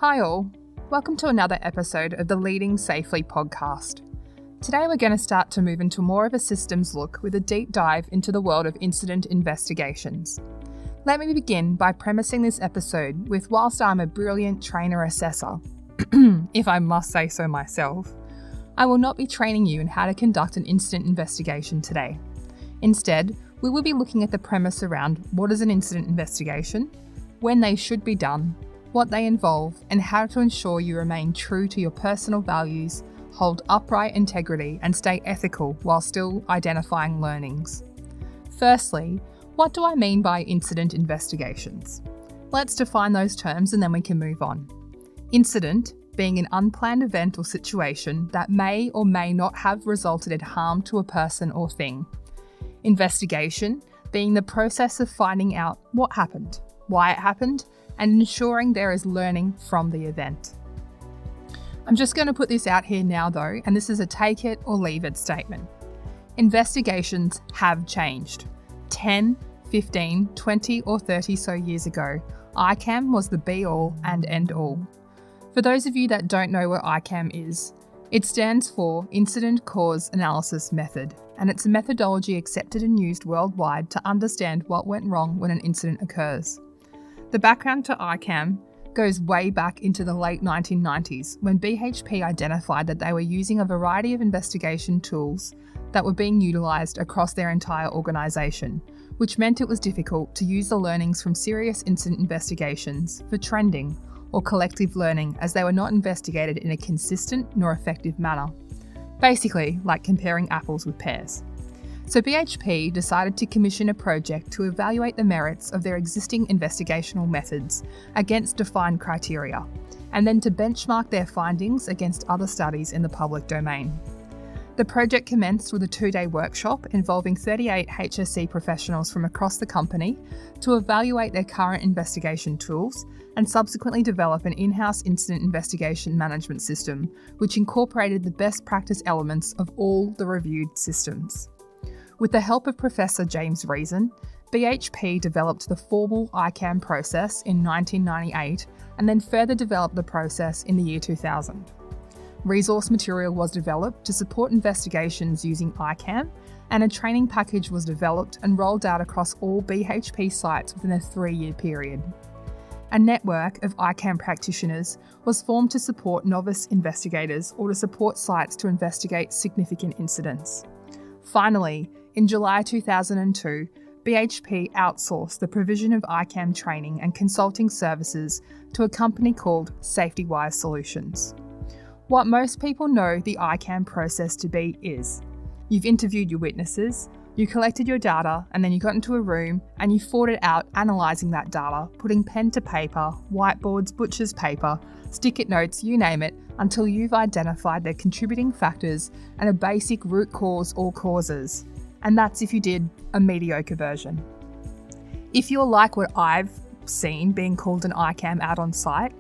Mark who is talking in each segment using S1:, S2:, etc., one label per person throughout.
S1: Hi all, welcome to another episode of the Leading Safely podcast. Today we're going to start to move into more of a systems look with a deep dive into the world of incident investigations. Let me begin by premising this episode with whilst I'm a brilliant trainer assessor, if I must say so myself, I will not be training you in how to conduct an incident investigation today. Instead, we will be looking at the premise around what is an incident investigation, when they should be done, what they involve, and how to ensure you remain true to your personal values, hold upright integrity, and stay ethical while still identifying learnings. Firstly, what do I mean by incident investigations? Let's define those terms and then we can move on. Incident being an unplanned event or situation that may or may not have resulted in harm to a person or thing. Investigation being the process of finding out what happened, why it happened, and ensuring there is learning from the event. I'm just going to put this out here now though, and this is a take it or leave it statement. Investigations have changed. 10, 15, 20 or 30 so years ago, ICAM was the be all and end all. For those of you that don't know what ICAM is, it stands for Incident Cause Analysis Method, and it's a methodology accepted and used worldwide to understand what went wrong when an incident occurs. The background to ICAM goes way back into the late 1990s when BHP identified that they were using a variety of investigation tools that were being utilised across their entire organisation, which meant it was difficult to use the learnings from serious incident investigations for trending or collective learning as they were not investigated in a consistent nor effective manner. Basically, like comparing apples with pears. So BHP decided to commission a project to evaluate the merits of their existing investigational methods against defined criteria, and then to benchmark their findings against other studies in the public domain. The project commenced with a 2-day workshop involving 38 HSE professionals from across the company to evaluate their current investigation tools and subsequently develop an in-house incident investigation management system, which incorporated the best practice elements of all the reviewed systems. With the help of Professor James Reason, BHP developed the formal ICAM process in 1998 and then further developed the process in the year 2000. Resource material was developed to support investigations using ICAM, and a training package was developed and rolled out across all BHP sites within a 3-year period. A network of ICAM practitioners was formed to support novice investigators or to support sites to investigate significant incidents. Finally, in July 2002, BHP outsourced the provision of ICAM training and consulting services to a company called SafetyWise Solutions. What most people know the ICAM process to be is, you've interviewed your witnesses, you collected your data, and then you got into a room and you fought it out analysing that data, putting pen to paper, whiteboards, butcher's paper, stick-it notes, you name it, until you've identified their contributing factors and a basic root cause or causes. And that's if you did a mediocre version. If you're like what I've seen being called an ICAM out on site,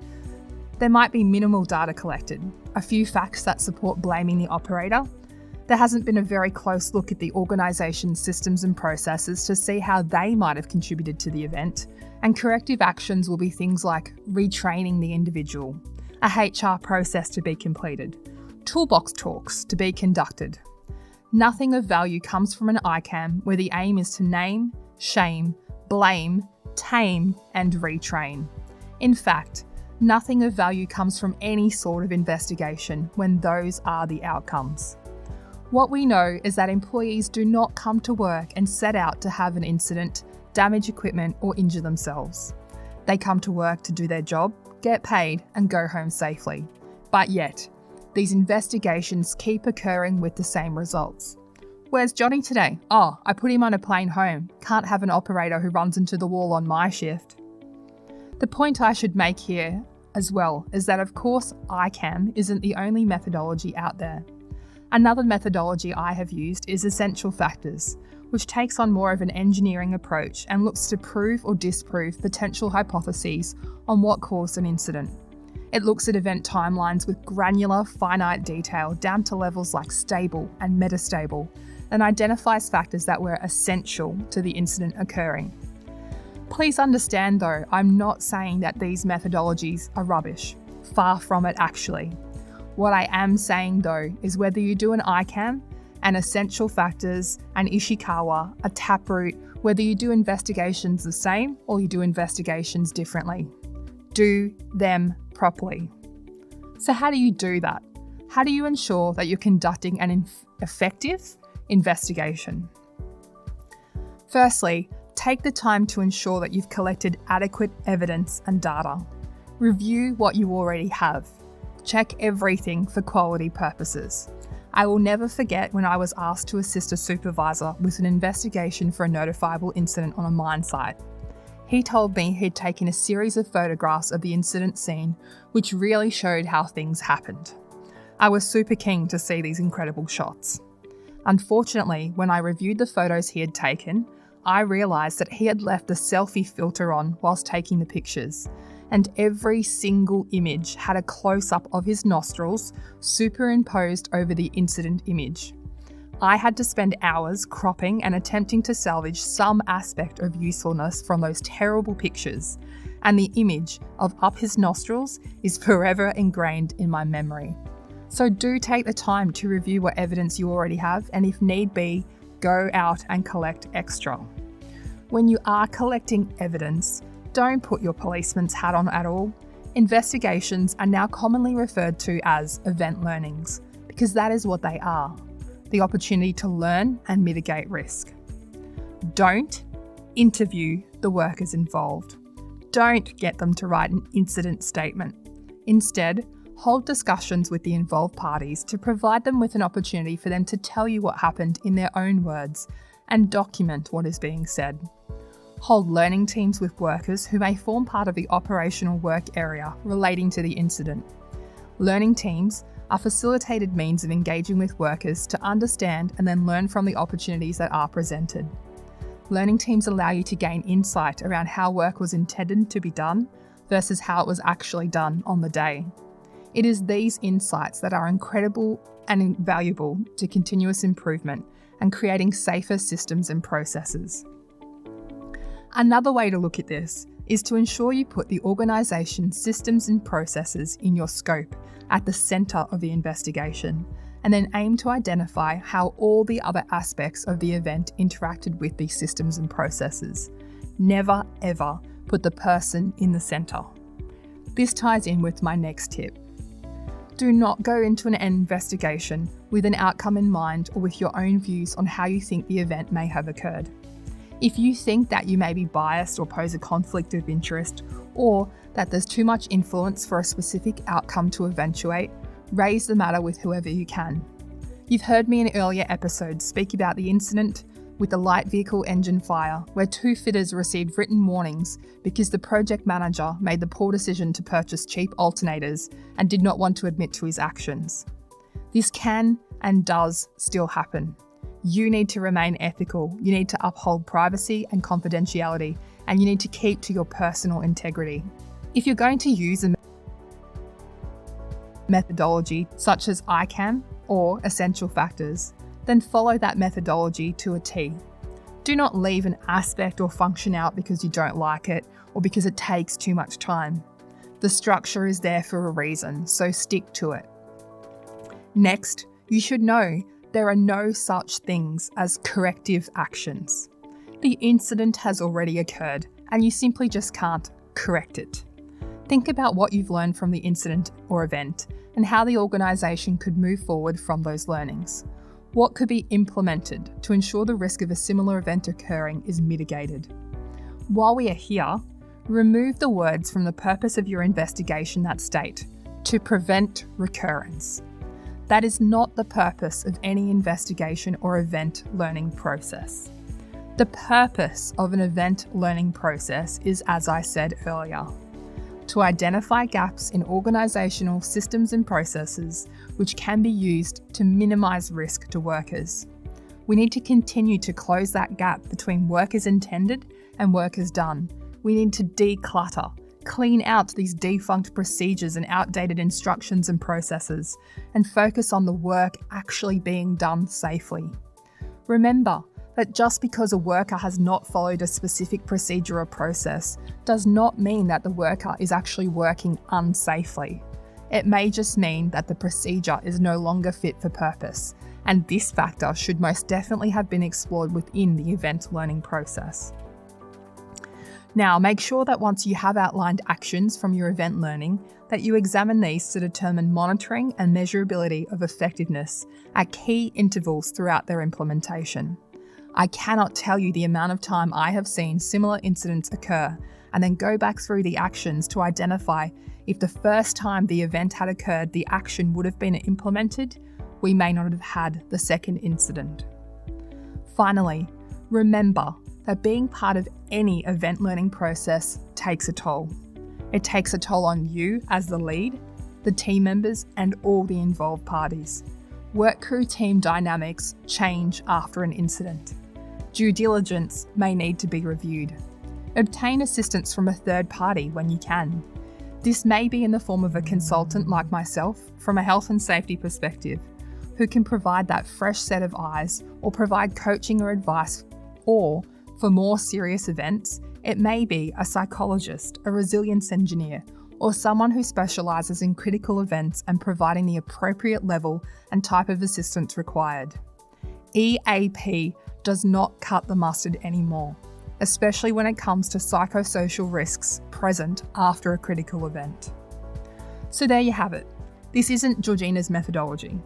S1: there might be minimal data collected, a few facts that support blaming the operator. There hasn't been a very close look at the organisation's systems and processes to see how they might have contributed to the event, and corrective actions will be things like retraining the individual, a HR process to be completed, toolbox talks to be conducted. Nothing of value comes from an ICAM where the aim is to name, shame, blame, tame, and retrain. In fact, nothing of value comes from any sort of investigation when those are the outcomes. What we know is that employees do not come to work and set out to have an incident, damage equipment, or injure themselves. They come to work to do their job, get paid, and go home safely. But yet, these investigations keep occurring with the same results. Where's Johnny today? Oh, I put him on a plane home. Can't have an operator who runs into the wall on my shift. The point I should make here as well is that of course ICAM isn't the only methodology out there. Another methodology I have used is essential factors, which takes on more of an engineering approach and looks to prove or disprove potential hypotheses on what caused an incident. It looks at event timelines with granular, finite detail down to levels like stable and metastable, and identifies factors that were essential to the incident occurring. Please understand though, I'm not saying that these methodologies are rubbish. Far from it, actually. What I am saying though is whether you do an ICAM, an essential factors, an Ishikawa, a taproot, whether you do investigations the same or you do investigations differently. Do them properly. So how do you do that? How do you ensure that you're conducting an effective investigation? Firstly, take the time to ensure that you've collected adequate evidence and data. Review what you already have. Check everything for quality purposes. I will never forget when I was asked to assist a supervisor with an investigation for a notifiable incident on a mine site. He told me he'd taken a series of photographs of the incident scene, which really showed how things happened. I was super keen to see these incredible shots. Unfortunately, when I reviewed the photos he had taken, I realised that he had left the selfie filter on whilst taking the pictures, and every single image had a close-up of his nostrils superimposed over the incident image. I had to spend hours cropping and attempting to salvage some aspect of usefulness from those terrible pictures, and the image of up his nostrils is forever ingrained in my memory. So do take the time to review what evidence you already have, and if need be, go out and collect extra. When you are collecting evidence, don't put your policeman's hat on at all. Investigations are now commonly referred to as event learnings, because that is what they are, the opportunity to learn and mitigate risk. Don't interview the workers involved. Don't get them to write an incident statement. Instead, hold discussions with the involved parties to provide them with an opportunity for them to tell you what happened in their own words and document what is being said. Hold learning teams with workers who may form part of the operational work area relating to the incident. Learning teams are facilitated means of engaging with workers to understand and then learn from the opportunities that are presented. Learning teams allow you to gain insight around how work was intended to be done versus how it was actually done on the day. It is these insights that are incredible and invaluable to continuous improvement and creating safer systems and processes. Another way to look at this is to ensure you put the organisation's systems and processes in your scope at the centre of the investigation, and then aim to identify how all the other aspects of the event interacted with these systems and processes. Never ever put the person in the centre. This ties in with my next tip. Do not go into an investigation with an outcome in mind or with your own views on how you think the event may have occurred. If you think that you may be biased or pose a conflict of interest, or that there's too much influence for a specific outcome to eventuate, raise the matter with whoever you can. You've heard me in earlier episodes speak about the incident with the light vehicle engine fire, where 2 fitters received written warnings because the project manager made the poor decision to purchase cheap alternators and did not want to admit to his actions. This can and does still happen. You need to remain ethical, you need to uphold privacy and confidentiality, and you need to keep to your personal integrity. If you're going to use a methodology such as ICAM or essential factors, then follow that methodology to a T. Do not leave an aspect or function out because you don't like it or because it takes too much time. The structure is there for a reason, so stick to it. Next, you should know there are no such things as corrective actions. The incident has already occurred and you simply just can't correct it. Think about what you've learned from the incident or event and how the organisation could move forward from those learnings. What could be implemented to ensure the risk of a similar event occurring is mitigated? While we are here, remove the words from the purpose of your investigation that state, to prevent recurrence. That is not the purpose of any investigation or event learning process. The purpose of an event learning process is, as I said earlier, to identify gaps in organisational systems and processes which can be used to minimise risk to workers. We need to continue to close that gap between work as intended and work as done. We need to declutter, clean out these defunct procedures and outdated instructions and processes, and focus on the work actually being done safely. Remember that just because a worker has not followed a specific procedure or process does not mean that the worker is actually working unsafely. It may just mean that the procedure is no longer fit for purpose, and this factor should most definitely have been explored within the event learning process. Now, make sure that once you have outlined actions from your event learning, that you examine these to determine monitoring and measurability of effectiveness at key intervals throughout their implementation. I cannot tell you the amount of time I have seen similar incidents occur and then go back through the actions to identify if the first time the event had occurred the action would have been implemented, we may not have had the second incident. Finally, remember that being part of any event learning process takes a toll. It takes a toll on you as the lead, the team members, and all the involved parties. Work crew team dynamics change after an incident. Due diligence may need to be reviewed. Obtain assistance from a third party when you can. This may be in the form of a consultant like myself from a health and safety perspective, who can provide that fresh set of eyes or provide coaching or advice, or for more serious events, it may be a psychologist, a resilience engineer, or someone who specialises in critical events and providing the appropriate level and type of assistance required. EAP does not cut the mustard anymore, especially when it comes to psychosocial risks present after a critical event. So there you have it. This isn't Georgina's methodology.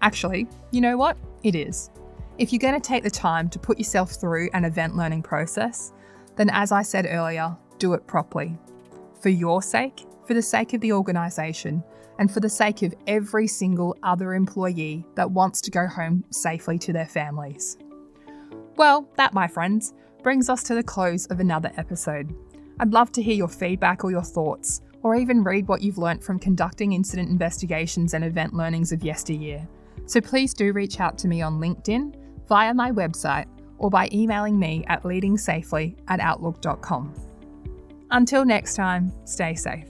S1: Actually, you know what? It is. If you're going to take the time to put yourself through an event learning process, then as I said earlier, do it properly. For your sake, for the sake of the organisation, and for the sake of every single other employee that wants to go home safely to their families. Well, that, my friends, brings us to the close of another episode. I'd love to hear your feedback or your thoughts, or even read what you've learnt from conducting incident investigations and event learnings of yesteryear. So please do reach out to me on LinkedIn, via my website, or by emailing me at leadingsafely@outlook.com. Until next time, stay safe.